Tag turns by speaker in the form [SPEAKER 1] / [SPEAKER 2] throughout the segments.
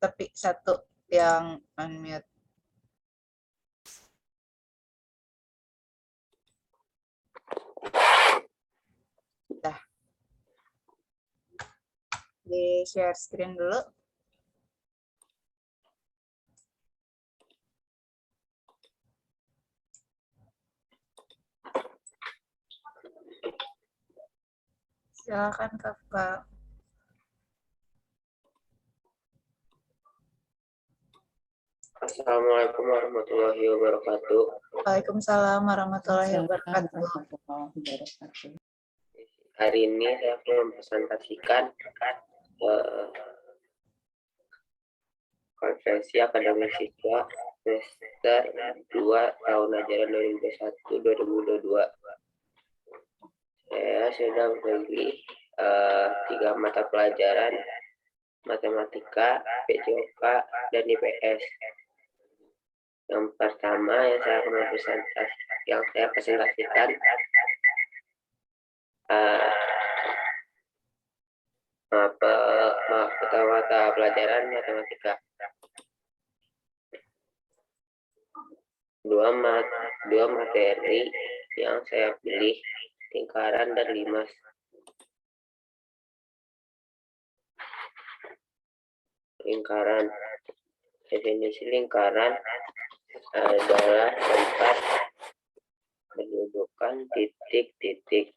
[SPEAKER 1] tapi satu yang unmute. Dah. Di share screen dulu. Silakan Kafka.
[SPEAKER 2] Assalamualaikum warahmatullahi wabarakatuh.
[SPEAKER 1] Waalaikumsalam warahmatullahi wabarakatuh.
[SPEAKER 2] Hari ini saya akan mempresentasikan konferensi akademik siswa semester 2 tahun ajaran 2021-2022. Saya sudah memilih 3 mata pelajaran, matematika, PJOK, dan IPS. Yang pertama yang saya presentasikan mata pelajaran matematika. Dua materi yang saya pilih, lingkaran dan limas. Lingkaran. Definisi lingkaran adalah tempat kedudukan titik-titik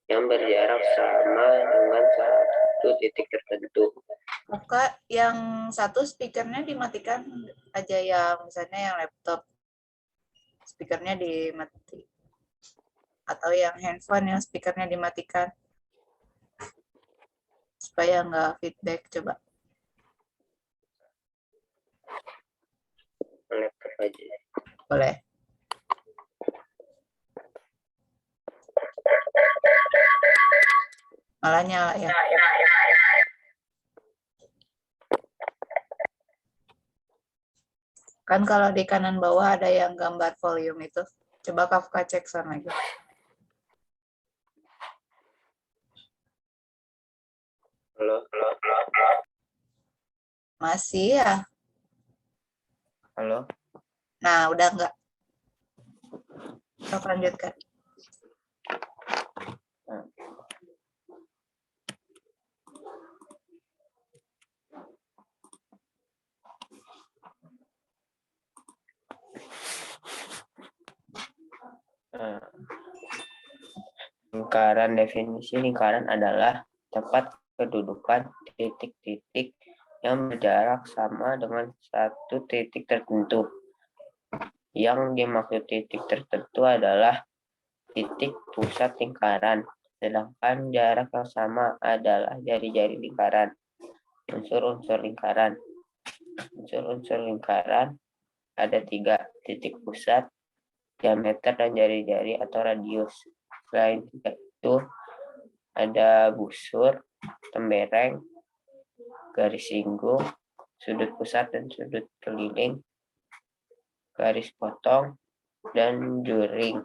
[SPEAKER 2] yang berjarak sama dengan satu titik tertentu.
[SPEAKER 1] Maka yang satu speakernya dimatikan aja, ya misalnya yang laptop speakernya dimati, atau yang handphone yang speakernya dimatikan supaya nggak feedback. Coba
[SPEAKER 2] Laptop aja.
[SPEAKER 1] boleh. Malah nyala ya. Kan kalau di kanan bawah ada yang gambar volume itu. Coba Kafka cek sana lagi.
[SPEAKER 2] Halo.
[SPEAKER 1] Masih ya?
[SPEAKER 2] Halo.
[SPEAKER 1] Nah, udah enggak. Kita lanjutkan.
[SPEAKER 2] Lingkaran. Definisi lingkaran adalah tempat kedudukan titik-titik yang berjarak sama dengan satu titik tertentu. Yang dimaksud titik tertentu adalah titik pusat lingkaran, sedangkan jarak yang sama adalah jari-jari lingkaran. Unsur-unsur lingkaran. Unsur-unsur lingkaran ada 3, titik pusat, diameter, dan jari-jari atau radius. Selain 3 itu ada busur, tembereng, garis singgung, sudut pusat dan sudut keliling, garis potong, dan juring.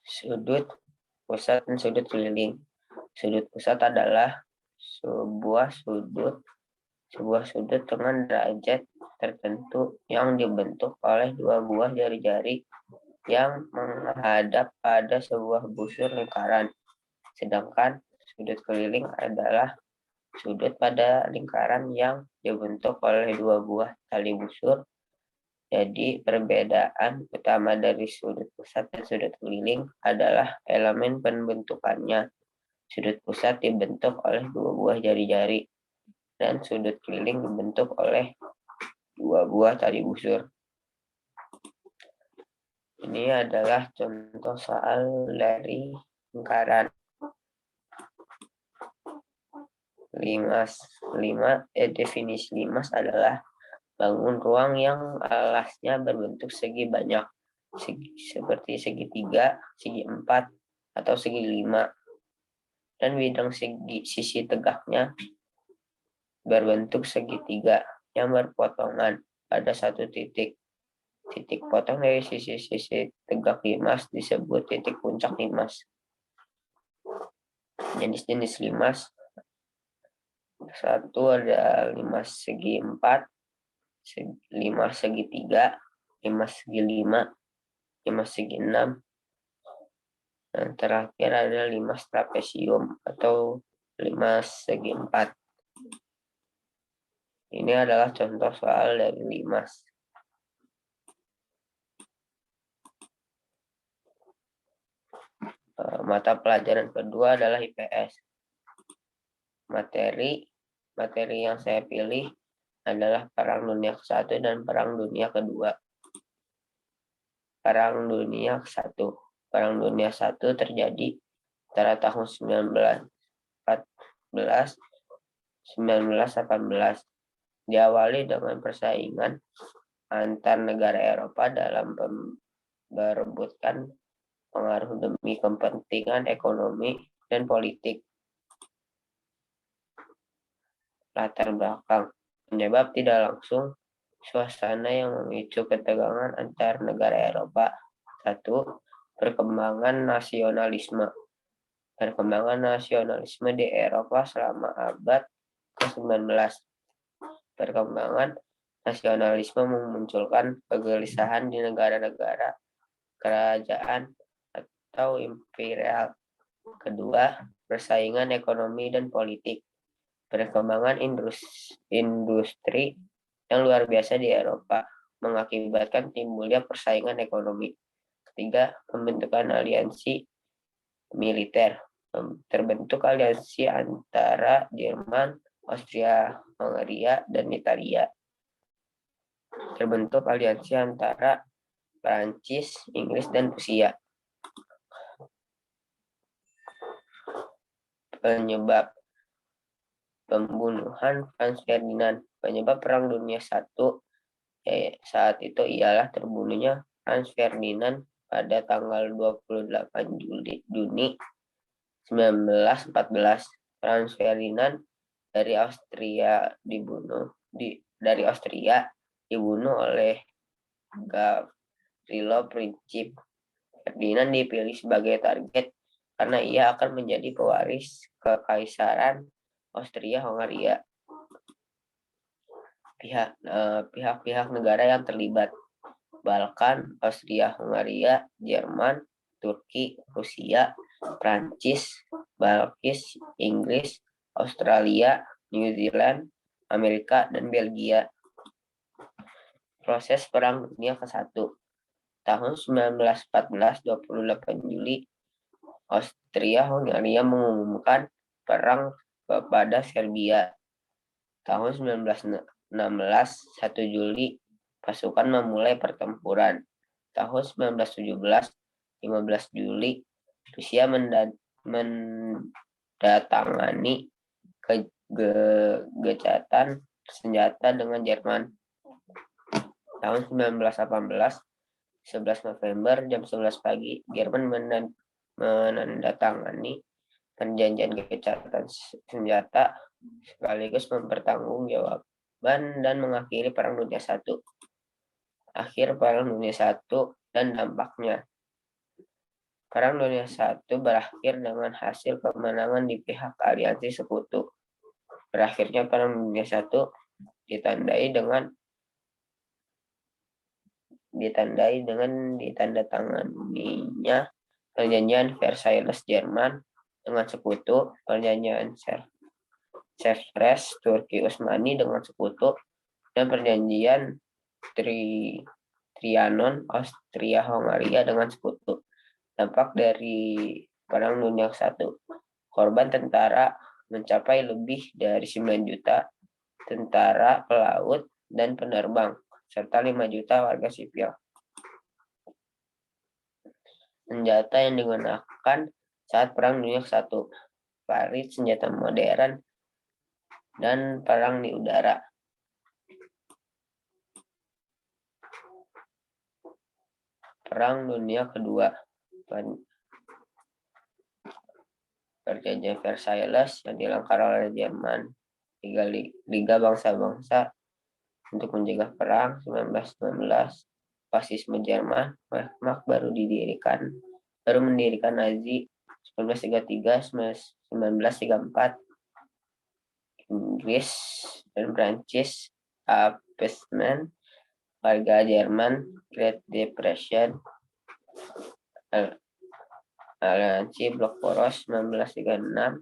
[SPEAKER 2] Sudut pusat dan sudut keliling. Sudut pusat adalah sebuah sudut dengan derajat tertentu yang dibentuk oleh 2 buah jari-jari yang menghadap pada sebuah busur lingkaran. Sedangkan sudut keliling adalah sudut pada lingkaran yang dibentuk oleh 2 buah tali busur. Jadi perbedaan utama dari sudut pusat dan sudut keliling adalah elemen pembentukannya. Sudut pusat dibentuk oleh 2 buah jari-jari dan sudut keliling dibentuk oleh 2 buah tali busur. Ini adalah contoh soal dari lingkaran. Definisi limas adalah bangun ruang yang alasnya berbentuk segi banyak, seperti segitiga, segi 4, atau segi 5. Dan bidang sisi tegaknya berbentuk segitiga yang berpotongan pada satu titik. Titik potong dari sisi-sisi tegak limas disebut titik puncak limas. Jenis-jenis limas Satu ada 5 segi 4, 5 segi 3, 5 segi 5, 5 segi 6, dan terakhir ada 5 trapesium atau 5 segi 4. Ini adalah contoh soal dari 5. Mata pelajaran kedua adalah IPS. Materi yang saya pilih adalah Perang Dunia ke-1 dan Perang Dunia ke-2. Perang Dunia ke-1. Perang Dunia ke-1 terjadi antara tahun 1914 1918. Diawali dengan persaingan antar negara Eropa dalam berebutkan pengaruh demi kepentingan ekonomi dan politik. Latar belakang penyebab tidak langsung suasana yang memicu ketegangan antar negara Eropa. 1. Perkembangan nasionalisme. Perkembangan nasionalisme di Eropa selama abad ke-19. Perkembangan nasionalisme memunculkan kegelisahan di negara-negara kerajaan atau imperial. Kedua, persaingan ekonomi dan politik. Perkembangan industri yang luar biasa di Eropa mengakibatkan timbulnya persaingan ekonomi. Ketiga, pembentukan aliansi militer. Terbentuk aliansi antara Jerman, Austria-Hungaria, dan Italia. Terbentuk aliansi antara Prancis, Inggris, dan Rusia. Penyebab pembunuhan Franz Ferdinand. Penyebab Perang Dunia I saat itu ialah terbunuhnya Franz Ferdinand pada tanggal 28 Juni 1914. Franz Ferdinand dari Austria dibunuh oleh Gavrilo Princip. Ferdinand dipilih sebagai target karena ia akan menjadi pewaris kekaisaran Austria-Hungaria. Pihak-pihak negara yang terlibat: Balkan, Austria-Hungaria, Jerman, Turki, Rusia, Prancis, Balkis, Inggris, Australia, New Zealand, Amerika, dan Belgia. Proses Perang Dunia ke-1. Tahun 1914, 28 Juli, Austria-Hungaria mengumumkan perang kepada Serbia. Tahun 1916, 1 Juli, pasukan memulai pertempuran. Tahun 1917, 15 Juli, Rusia mendatangani gencatan senjata dengan Jerman. Tahun 1918, 11 November jam 11 pagi, Jerman menandatangani perjanjian gencatan senjata sekaligus mempertanggungjawabkan dan mengakhiri Perang Dunia I. Akhir Perang Dunia I dan dampaknya. Perang Dunia I berakhir dengan hasil kemenangan di pihak aliansi sekutu. Berakhirnya Perang Dunia I ditandai dengan ditandatanganinya Perjanjian Versailles Jerman dengan sekutu, Perjanjian Sevres Turki Utsmani dengan sekutu, dan Perjanjian Trianon Austria-Hungaria dengan sekutu. Dampak dari Perang Dunia I. Korban tentara mencapai lebih dari 9 juta tentara, pelaut, dan penerbang, serta 5 juta warga sipil. Senjata yang digunakan saat Perang Dunia I. Parit, senjata modern, dan perang di udara. Perang Dunia Kedua. Perjanjian Versailles yang dilanggar oleh Jerman, Liga Bangsa-Bangsa untuk mencegah perang. 1919, fasisme Jerman, Wehrmacht baru mendirikan Nazi. 1933, 1934, Inggris dan Prancis appeasement, warga Jerman Great Depression, aliansi Blok Poros 1936,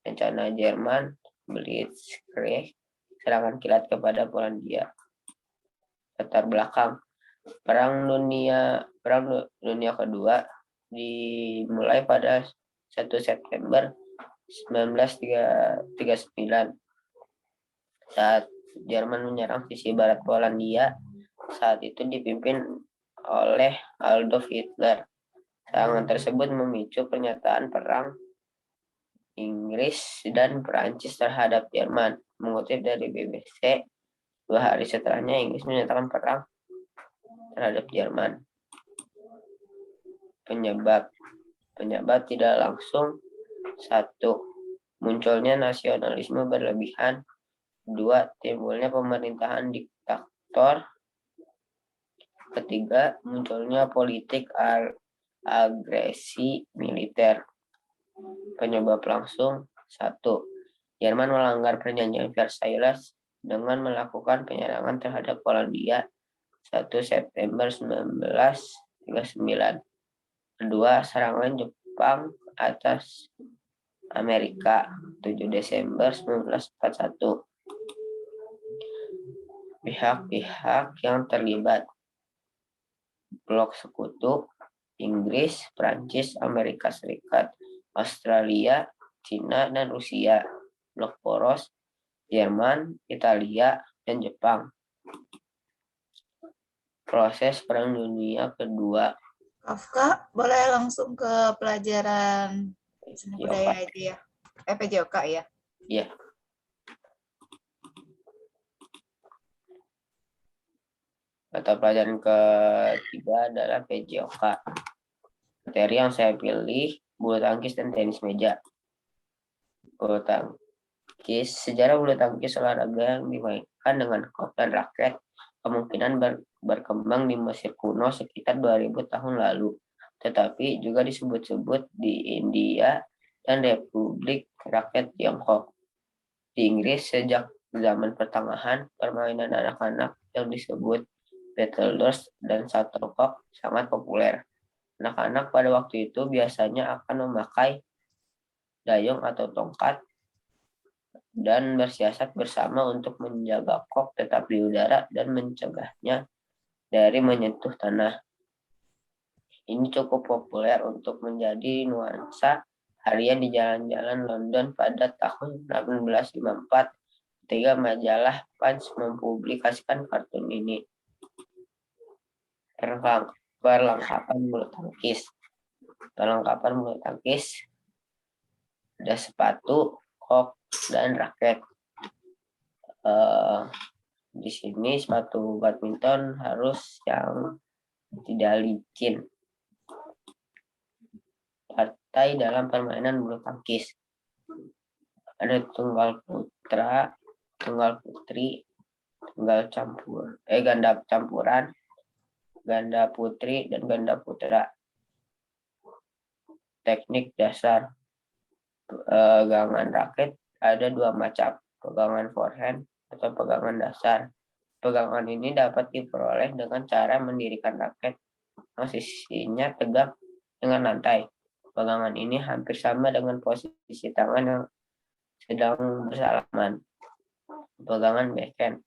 [SPEAKER 2] rencana Jerman Blitzkrieg, serangan kilat kepada Polandia. Latar belakang Perang Dunia Kedua dimulai pada 1 September 1939 saat Jerman menyerang sisi barat Polandia, saat itu dipimpin oleh Adolf Hitler. Serangan tersebut memicu pernyataan perang Inggris dan Perancis terhadap Jerman. Mengutip dari BBC, 2 hari setelahnya Inggris menyatakan perang terhadap Jerman. Penyebab tidak langsung: 1. Munculnya nasionalisme berlebihan. 2. Timbulnya pemerintahan diktator. 3. Munculnya politik agresi militer. Penyebab langsung: 1. Jerman melanggar perjanjian Versailles dengan melakukan penyerangan terhadap Polandia 1 September 1939. 2. Serangan Jepang atas Amerika 7 Desember 1941. Pihak-pihak yang terlibat: Blok Sekutu, Inggris, Prancis, Amerika Serikat, Australia, Cina, dan Rusia. Blok Poros, Jerman, Italia, dan Jepang. Proses Perang Dunia Kedua.
[SPEAKER 1] Kafka, boleh langsung ke pelajaran seni budaya aja ya. PJOK ya?
[SPEAKER 2] Iya. Mata pelajaran ketiga adalah PJOK. Materi yang saya pilih bulu tangkis dan tenis meja. Bulu tangkis, sejarah bulu tangkis olahraga yang dimainkan dengan kop dan raket kemungkinan berkembang di Mesir kuno sekitar 2000 tahun lalu, tetapi juga disebut-sebut di India dan Republik Rakyat Tiongkok. Di Inggris sejak zaman pertengahan, permainan anak-anak yang disebut battledores dan shuttlecock sangat populer. Anak-anak pada waktu itu biasanya akan memakai dayung atau tongkat dan bersiasat bersama untuk menjaga kok tetap di udara dan mencegahnya dari menyentuh tanah. Ini cukup populer untuk menjadi nuansa harian di jalan-jalan London pada tahun 1854 ketika majalah Punch mempublikasikan kartun ini. Perlengkapan bulu tangkis. Perlengkapan bulu tangkis ada sepatu, kok, dan raket. Di sini sepatu badminton harus yang tidak licin. Partai dalam permainan bulu tangkis. Ada tunggal putra, tunggal putri, tunggal campur, ganda campuran, ganda putri, dan ganda putra. Teknik dasar pegangan raket ada 2 macam, pegangan forehand atau pegangan dasar. Pegangan ini dapat diperoleh dengan cara mendirikan raket posisinya tegak dengan lantai. Pegangan ini hampir sama dengan posisi tangan yang sedang bersalaman. Pegangan backhand.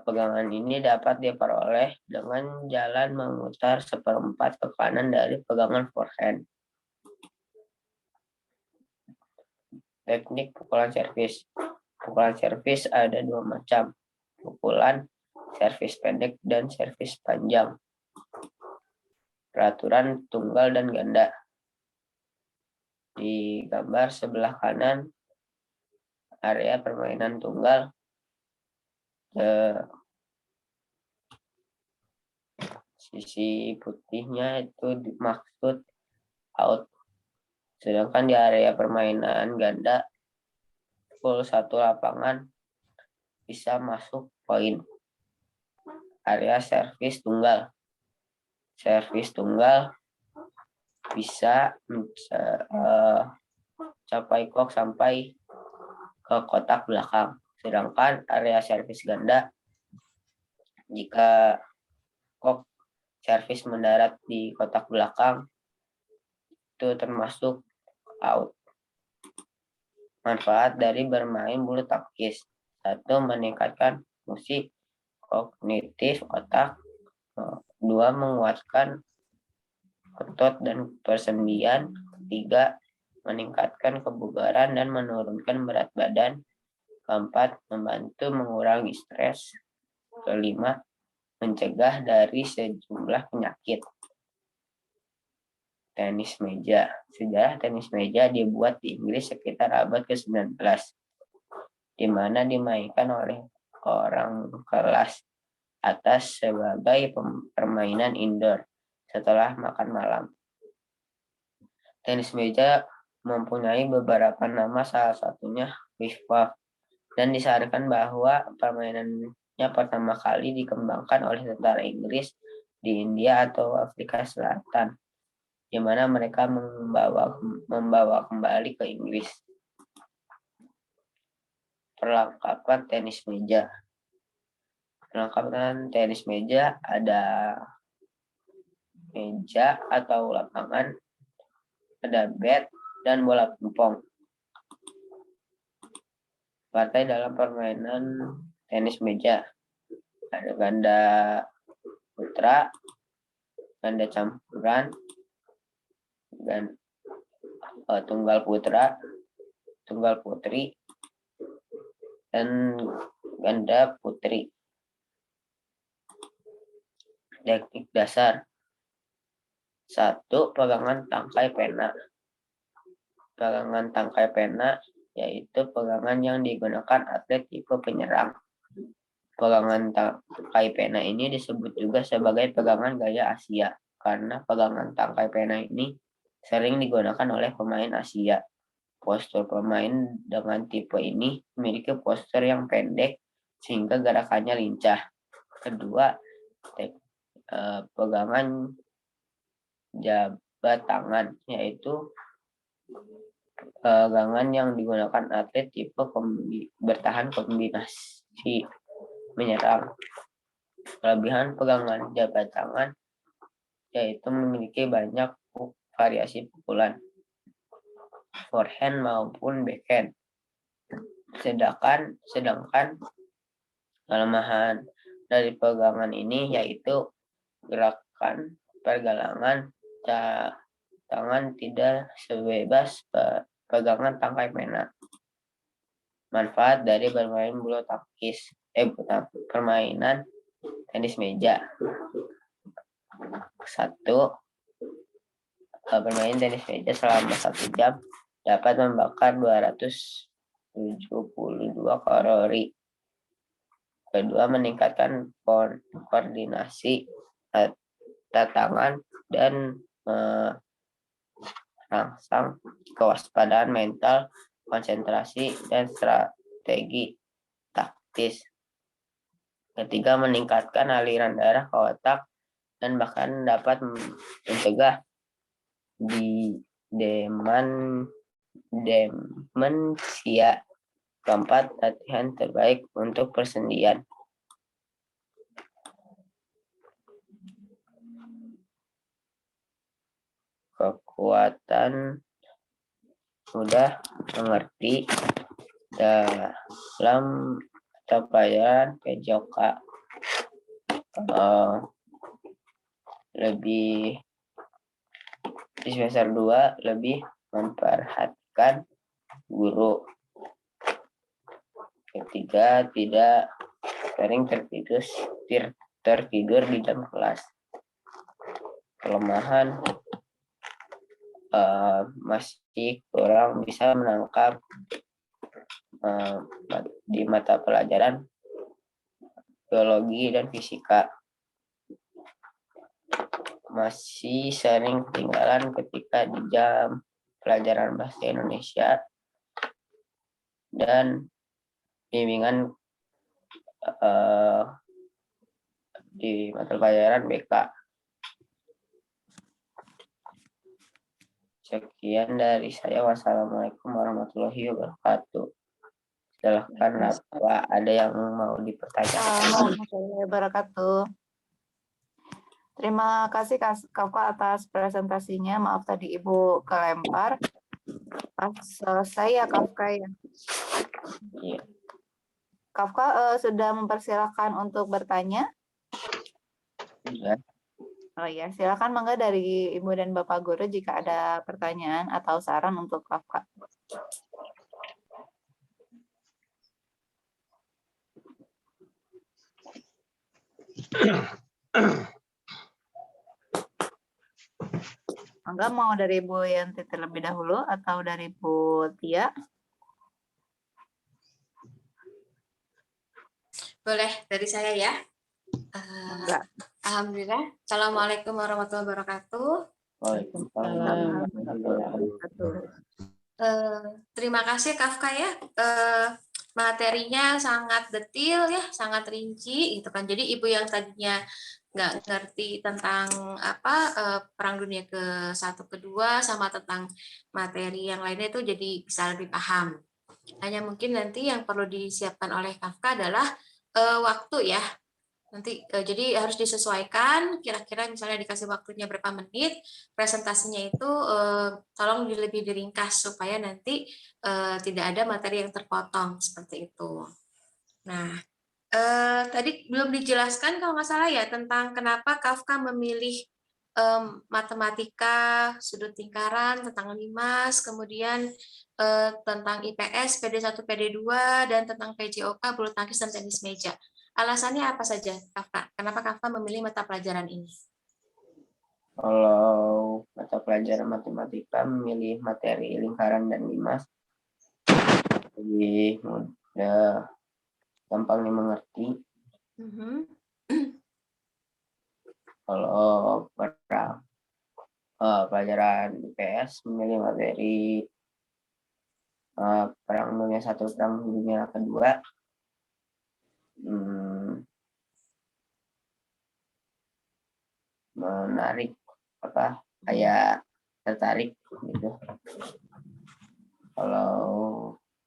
[SPEAKER 2] Pegangan ini dapat diperoleh dengan jalan memutar 1/4 ke kanan dari pegangan forehand. Teknik pukulan servis. Pukulan servis ada 2 macam. Pukulan servis pendek dan servis panjang. Peraturan tunggal dan ganda. Di gambar sebelah kanan area permainan tunggal. Sisi putihnya itu dimaksud out. Sedangkan di area permainan ganda, full 1 lapangan bisa masuk poin. Area servis tunggal. Servis tunggal bisa capai kok sampai ke kotak belakang. Sedangkan area servis ganda, jika kok servis mendarat di kotak belakang, itu termasuk out. Manfaat dari bermain bulu tangkis. 1. Meningkatkan fungsi kognitif otak. 2. Menguatkan otot dan persendian. 3. Meningkatkan kebugaran dan menurunkan berat badan. 4. Membantu mengurangi stres. 5. Mencegah dari sejumlah penyakit. Tenis meja. Sejarah tenis meja dibuat di Inggris sekitar abad ke-19, di mana dimainkan oleh orang kelas atas sebagai permainan indoor setelah makan malam. Tenis meja mempunyai beberapa nama, salah satunya wave, dan disarankan bahwa permainannya pertama kali dikembangkan oleh tentara Inggris di India atau Afrika Selatan, di mana mereka membawa kembali ke Inggris. Perlengkapan tenis meja. Perlengkapan tenis meja ada meja atau lapangan, ada bat, dan bola pingpong. Partai dalam permainan tenis meja ada ganda putra, ganda campuran, dan tunggal putra, tunggal putri, dan ganda putri. Teknik dasar. 1. Pegangan tangkai pena. Pegangan tangkai pena yaitu pegangan yang digunakan atlet tipe penyerang. Pegangan tangkai pena ini disebut juga sebagai pegangan gaya Asia, karena pegangan tangkai pena ini sering digunakan oleh pemain Asia. Postur pemain dengan tipe ini memiliki postur yang pendek sehingga gerakannya lincah. Kedua, pegangan jabat tangan, yaitu pegangan yang digunakan atlet tipe bertahan kombinasi menyerang. Kelebihan pegangan jabat tangan yaitu memiliki banyak variasi pukulan, forehand maupun backhand. Sedangkan kelemahan dari pegangan ini yaitu gerakan pergelangan tangan tidak sebebas pegangan tangkai pena. Manfaat dari bermain bulu tangkis, permainan tenis meja. 1. Bermain tenis meja selama 1 jam dapat membakar 272 kalori. Kedua, meningkatkan koordinasi tangan dan merangsang kewaspadaan mental, konsentrasi, dan strategi taktis. Ketiga, meningkatkan aliran darah ke otak dan bahkan dapat mencegah demensia. Keempat, latihan terbaik untuk persendian. Kekuatan mudah mengerti dalam mata pelajaran PJOK. Lebih di semester 2 lebih memperhatikan guru. Ketiga, tidak sering tertidur di jam kelas. Kelemahan masih kurang bisa menangkap di mata pelajaran biologi dan fisika. Masih sering ketinggalan ketika di jam pelajaran bahasa Indonesia dan bimbingan di mata pelajaran BK. Sekian dari saya. Wassalamualaikum warahmatullahi wabarakatuh. Silahkan apa ada yang mau dipertanyakan.
[SPEAKER 1] Assalamualaikum warahmatullahi wabarakatuh. Terima kasih Kafka atas presentasinya. Maaf tadi Ibu kelempar. Pas selesai ya Kafka ya.
[SPEAKER 2] Iya.
[SPEAKER 1] Kafka sudah mempersilahkan untuk bertanya.
[SPEAKER 2] Iya.
[SPEAKER 1] Oh iya, silakan mangga dari Ibu dan Bapak Guru jika ada pertanyaan atau saran untuk Kafka. Mangga mau dari Ibu Yanti terlebih dahulu atau dari Bu Tia?
[SPEAKER 3] Boleh dari saya ya.
[SPEAKER 1] Mangga.
[SPEAKER 3] Alhamdulillah. Assalamualaikum warahmatullahi wabarakatuh.
[SPEAKER 2] Waalaikumsalam.
[SPEAKER 3] Terima kasih Kafka ya. Materinya sangat detail ya, sangat rinci gitu kan. Jadi ibu yang tadinya nggak ngerti tentang Perang Dunia ke-1 ke-2 sama tentang materi yang lainnya itu jadi bisa lebih paham. Hanya mungkin nanti yang perlu disiapkan oleh Kafka adalah waktu ya. Nanti jadi harus disesuaikan, kira-kira misalnya dikasih waktunya berapa menit, presentasinya itu tolong lebih diringkas supaya nanti tidak ada materi yang terpotong seperti itu. Nah, tadi belum dijelaskan kalau nggak salah ya tentang kenapa Kafka memilih matematika, sudut lingkaran, tentang limas, kemudian tentang IPS, PD1, PD2, dan tentang PJOK, bulu tangkis, dan tenis meja. Alasannya apa saja, Kafka? Kenapa Kafka memilih mata pelajaran ini?
[SPEAKER 2] Kalau mata pelajaran matematika memilih materi lingkaran dan limas lebih mudah, gampang dimengerti. Kalau pelajaran IPS memilih materi Perang Dunia I, Perang Dunia Kedua. Menarik kayak tertarik gitu. Kalau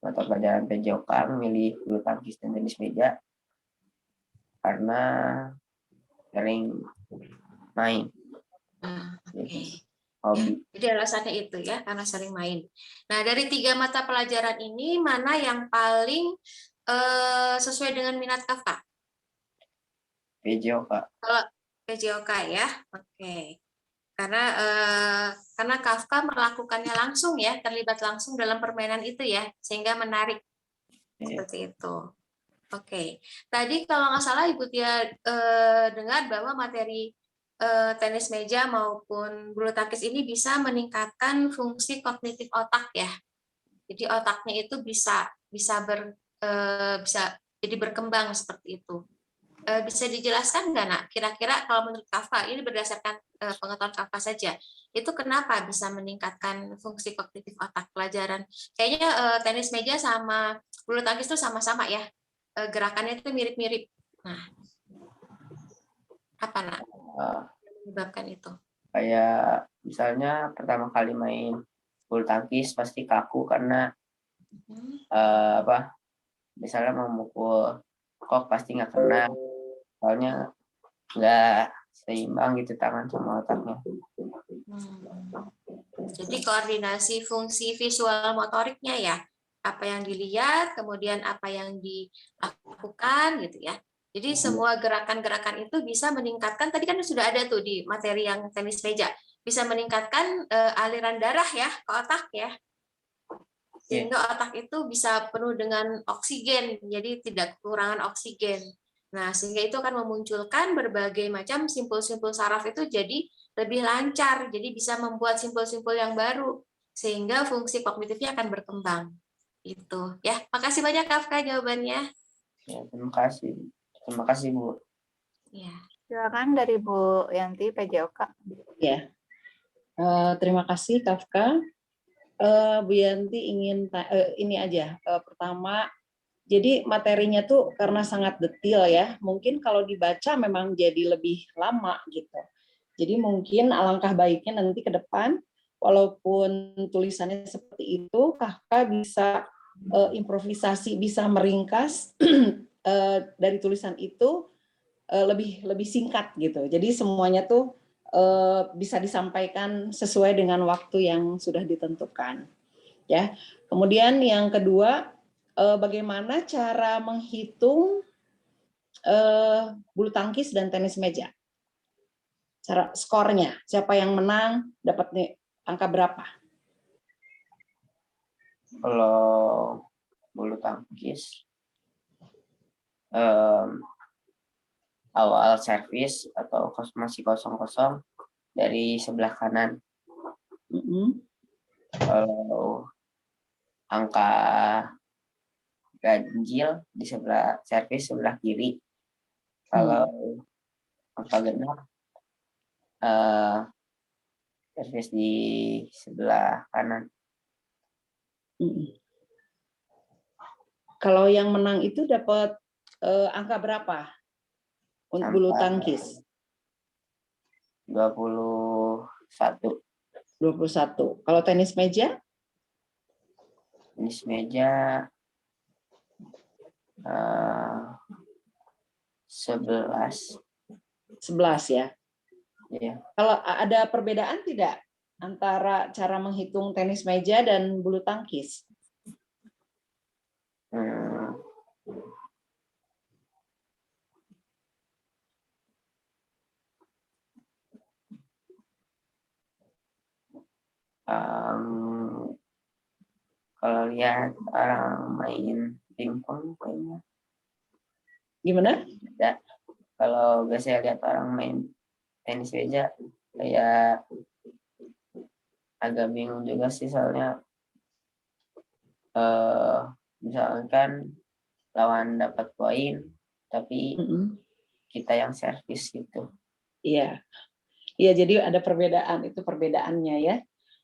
[SPEAKER 2] mata pelajaran PJOK memilih bulu tangkis dan tenis meja karena sering main. Hobi.
[SPEAKER 3] Jadi alasannya itu ya, karena sering main. Nah, dari 3 mata pelajaran ini mana yang paling sesuai dengan minat Kafka?
[SPEAKER 2] PJOK.
[SPEAKER 3] Kalau PJOK ya, oke. Karena Kafka melakukannya langsung ya, terlibat langsung dalam permainan itu ya, sehingga menarik seperti itu. Oke. Tadi kalau nggak salah Ibu Tia dengar bahwa materi tenis meja maupun bulu tangkis ini bisa meningkatkan fungsi kognitif otak ya. Jadi otaknya itu bisa jadi berkembang seperti itu. Bisa dijelaskan nggak, Nak? Kira-kira kalau menurut Kafka, ini berdasarkan pengetahuan Kafka saja, itu kenapa bisa meningkatkan fungsi kognitif otak pelajaran? Kayaknya tenis meja sama bulu tangkis itu sama-sama ya, gerakannya itu mirip-mirip. Nah, apa Nak menyebabkan itu?
[SPEAKER 2] Kayak misalnya pertama kali main bulu tangkis pasti kaku karena misalnya mau mukul kok pasti nggak kena. Soalnya nggak seimbang gitu tangan sama otaknya.
[SPEAKER 3] Jadi koordinasi fungsi visual motoriknya ya, apa yang dilihat, kemudian apa yang dilakukan gitu ya. Jadi semua gerakan-gerakan itu bisa meningkatkan, tadi kan sudah ada tuh di materi yang tenis meja, bisa meningkatkan aliran darah ya ke otak ya. Sehingga otak itu bisa penuh dengan oksigen, jadi tidak kekurangan oksigen. Nah, sehingga itu akan memunculkan berbagai macam simpul-simpul saraf itu jadi lebih lancar, jadi bisa membuat simpul-simpul yang baru, sehingga fungsi kognitifnya akan berkembang. Itu ya. Makasih banyak Kafka jawabannya.
[SPEAKER 2] Ya, terima kasih Bu.
[SPEAKER 3] Ya.
[SPEAKER 1] Silakan dari Bu Yanti PJOK.
[SPEAKER 4] Ya. Terima kasih Kafka. Bu Yanti ingin ini aja. Pertama, jadi materinya tuh karena sangat detail ya, mungkin kalau dibaca memang jadi lebih lama gitu. Jadi mungkin alangkah baiknya nanti ke depan, walaupun tulisannya seperti itu, Kafka bisa improvisasi, bisa meringkas dari tulisan itu lebih singkat gitu. Jadi semuanya tuh bisa disampaikan sesuai dengan waktu yang sudah ditentukan. Ya. Kemudian yang kedua, bagaimana cara menghitung bulu tangkis dan tenis meja? Cara skornya, siapa yang menang, dapat nih angka berapa?
[SPEAKER 2] Kalau bulu tangkis awal servis atau masih 0-0 dari sebelah kanan. Kalau angka ganjil di sebelah servis sebelah kiri. Kalau angka genap servis di sebelah kanan.
[SPEAKER 4] Kalau yang menang itu dapat angka berapa untuk bulu tangkis?
[SPEAKER 2] 21.
[SPEAKER 4] 21. Kalau tenis meja?
[SPEAKER 2] Tenis meja 11.
[SPEAKER 4] 11 ya.
[SPEAKER 2] Iya.
[SPEAKER 4] Kalau ada perbedaan tidak antara cara menghitung tenis meja dan bulu tangkis?
[SPEAKER 2] Kalau lihat orang main pingpong kayaknya.
[SPEAKER 4] Gimana?
[SPEAKER 2] Ya, kalau biasanya lihat orang main tenis meja kayak agak bingung juga sih, soalnya misalkan lawan dapat poin tapi kita yang servis gitu.
[SPEAKER 4] Iya. Iya, jadi ada perbedaan, itu perbedaannya ya.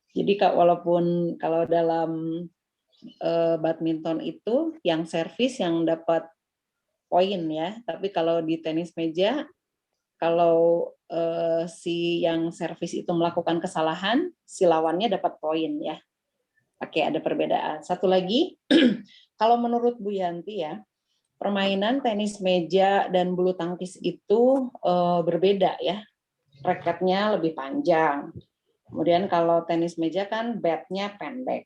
[SPEAKER 4] Jadi walaupun kalau dalam badminton itu yang servis yang dapat poin ya, tapi kalau di tenis meja kalau si yang servis itu melakukan kesalahan, si lawannya dapat poin ya. Oke, ada perbedaan. Satu lagi, kalau menurut Bu Yanti ya, permainan tenis meja dan bulu tangkis itu berbeda ya. Raketnya lebih panjang. Kemudian kalau tenis meja kan batnya pendek.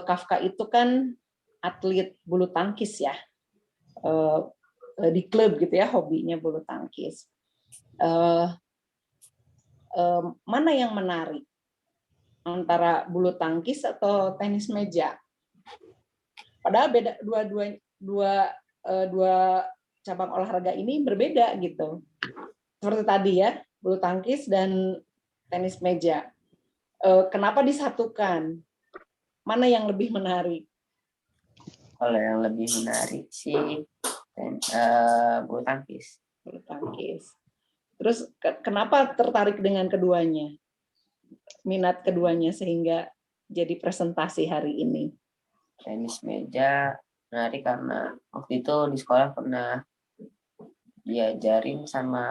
[SPEAKER 4] Kafka itu kan atlet bulu tangkis ya. Di klub gitu ya, hobinya bulu tangkis. Mana yang menarik? Antara bulu tangkis atau tenis meja? Padahal beda dua cabang olahraga ini berbeda gitu. Seperti tadi ya, bulu tangkis dan tenis meja. Kenapa disatukan? Mana yang lebih menarik?
[SPEAKER 2] Kalau yang lebih menarik sih bulu tangkis.
[SPEAKER 4] Bulu tangkis. Terus kenapa tertarik dengan keduanya? Minat keduanya sehingga jadi presentasi hari ini.
[SPEAKER 2] Tenis meja menarik karena waktu itu di sekolah pernah diajarin sama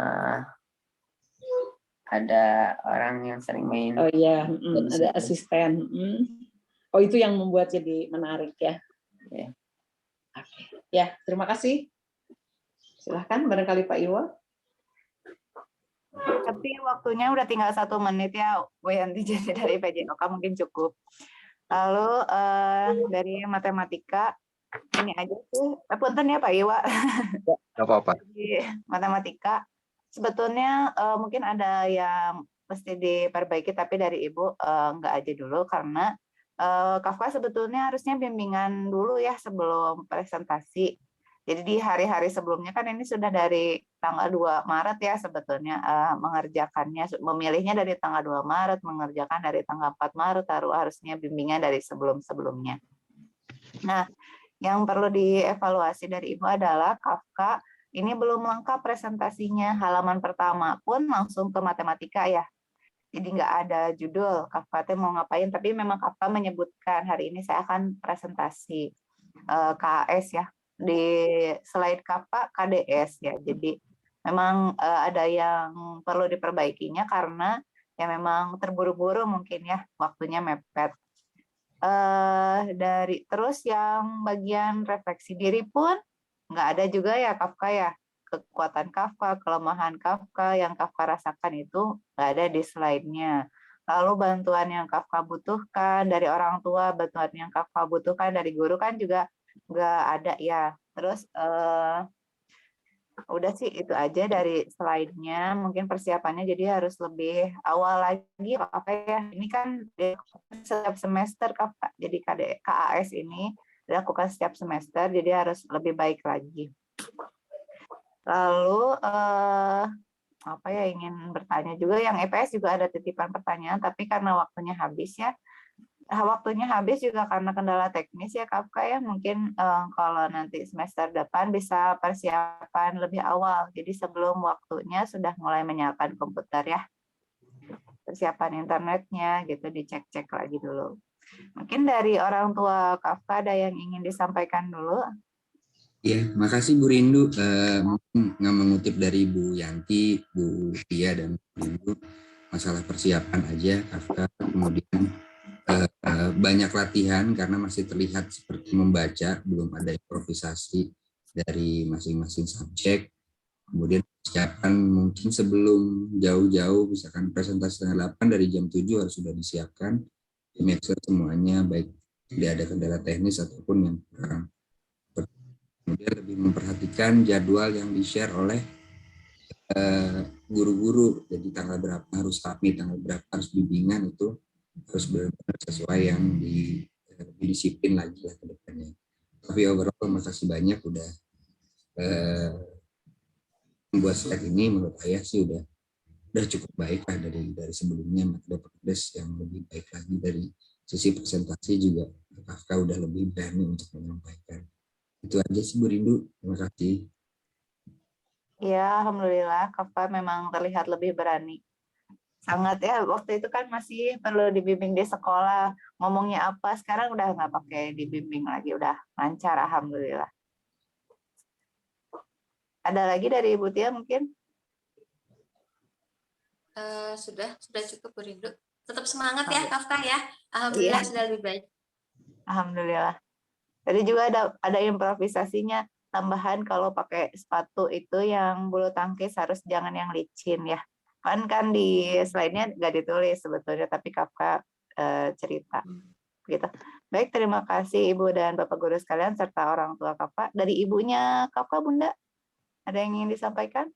[SPEAKER 2] ada orang yang sering main.
[SPEAKER 4] Oh iya, ada asisten. Oh, itu yang membuat jadi menarik ya.
[SPEAKER 2] Ya.
[SPEAKER 4] Ya, terima kasih. Silahkan barangkali Pak Iwa.
[SPEAKER 1] Tapi waktunya udah tinggal 1 menit ya, Bu Yanti, jadi dari PJOK mungkin cukup. Lalu dari matematika, ini aja sih. Punten ya Pak Iwa.
[SPEAKER 5] Nggak apa-apa.
[SPEAKER 1] Di matematika, sebetulnya mungkin ada yang mesti diperbaiki, tapi dari Ibu nggak aja dulu, karena Kafka sebetulnya harusnya bimbingan dulu ya sebelum presentasi. Jadi di hari-hari sebelumnya kan ini sudah dari tanggal 2 Maret ya sebetulnya mengerjakannya, memilihnya dari tanggal 2 Maret, mengerjakan dari tanggal 4 Maret, harusnya bimbingan dari sebelum-sebelumnya. Nah, yang perlu dievaluasi dari Ibu adalah Kafka ini belum lengkap presentasinya, halaman pertama pun langsung ke matematika ya. Jadi nggak ada judul Kafka mau ngapain, tapi memang Kafka menyebutkan hari ini saya akan presentasi KS ya. Di slide Kafka KDS ya. Jadi memang ada yang perlu diperbaikinya karena ya memang terburu-buru mungkin ya, waktunya mepet. terus yang bagian refleksi diri pun nggak ada juga ya Kafka ya. Kekuatan Kafka, kelemahan Kafka yang Kafka rasakan itu nggak ada di slide-nya. Lalu bantuan yang Kafka butuhkan dari orang tua, bantuan yang Kafka butuhkan dari guru kan juga nggak ada ya. Terus udah sih itu aja dari slide-nya. Mungkin persiapannya jadi harus lebih awal lagi Kak ya. Ini kan setiap semester Kak. Jadi KAS ini dilakukan setiap semester, jadi harus lebih baik lagi. Lalu apa ya, ingin bertanya juga yang EPS juga ada titipan pertanyaan, tapi karena waktunya habis ya. Waktunya habis juga karena kendala teknis ya Kafka ya. Mungkin kalau nanti semester depan bisa persiapan lebih awal. Jadi sebelum waktunya sudah mulai menyalakan komputer ya. Persiapan internetnya gitu dicek-cek lagi dulu. Mungkin dari orang tua Kafka ada yang ingin disampaikan dulu.
[SPEAKER 5] Ya, makasih Bu Rindu. Mungkin nggak mengutip dari Bu Yanti, Bu Tia, dan Bu Rindu, masalah persiapan aja Kafka. Kemudian banyak latihan karena masih terlihat seperti membaca, belum ada improvisasi dari masing-masing subjek. Kemudian persiapan mungkin sebelum jauh-jauh, misalkan presentasi setengah 8 dari jam 7 harus sudah disiapkan. Make sure semuanya baik, tidak ada kendala teknis ataupun yang kurang. Kemudian lebih memperhatikan jadwal yang di-share oleh guru-guru. Jadi tanggal berapa harus submit, tanggal berapa harus bimbingan, itu harus benar-benar sesuai yang disiplin lagi ya ke depannya. Tapi overall makasih banyak udah membuat slide ini. Menurut saya sih udah cukup baik lah dari sebelumnya. Ada progres yang lebih baik lagi dari sisi presentasi juga. Kafka udah lebih berani untuk menyampaikan. Itu aja sih Bu Rindu. Terima kasih.
[SPEAKER 1] Ya, alhamdulillah Kafka memang terlihat lebih berani. Sangat ya, waktu itu kan masih perlu dibimbing di sekolah. Ngomongnya apa, sekarang udah nggak pakai dibimbing lagi, udah lancar alhamdulillah. Ada lagi dari Ibu Tia mungkin?
[SPEAKER 3] Sudah cukup Bu Rindu. Tetap semangat ya Kafka ya. Alhamdulillah sudah lebih baik.
[SPEAKER 1] Alhamdulillah. Tadi juga ada improvisasinya tambahan kalau pakai sepatu itu yang bulu tangkis harus jangan yang licin ya. Kan di slide-nya nggak ditulis sebetulnya, tapi Kafka cerita. Gitu. Baik, terima kasih Ibu dan Bapak Guru sekalian serta orang tua Kafka. Dari ibunya Kafka, Bunda, ada yang ingin disampaikan?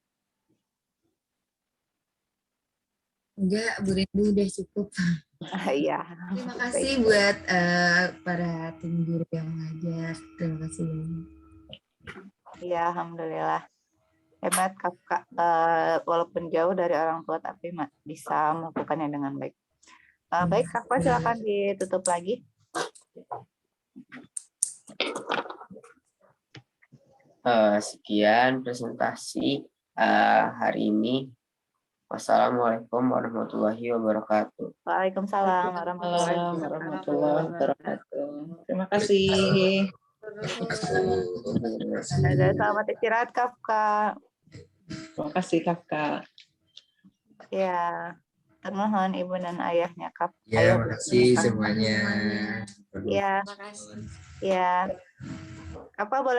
[SPEAKER 6] Enggak, Bu Rindu udah cukup.
[SPEAKER 1] Iya.
[SPEAKER 6] Terima kasih buat para tim guru yang mengajar. Terima kasih banyak.
[SPEAKER 1] Iya, alhamdulillah. Hebat Kafka, walaupun jauh dari orang tua tapi bisa melakukannya dengan baik. Baik, Kafka silakan ditutup lagi.
[SPEAKER 2] Sekian presentasi hari ini. Wassalamualaikum warahmatullahi wabarakatuh.
[SPEAKER 1] Waalaikumsalam warahmatullahi
[SPEAKER 4] wabarakatuh. Terima kasih.
[SPEAKER 1] Selamat istirahat Kafka.
[SPEAKER 4] Terima kasih Kafka.
[SPEAKER 1] Ya, termohon ibu dan ayahnya Kafka.
[SPEAKER 5] Ya, makasih semuanya.
[SPEAKER 1] Ya,
[SPEAKER 3] Terima kasih.
[SPEAKER 1] ya. Kafka boleh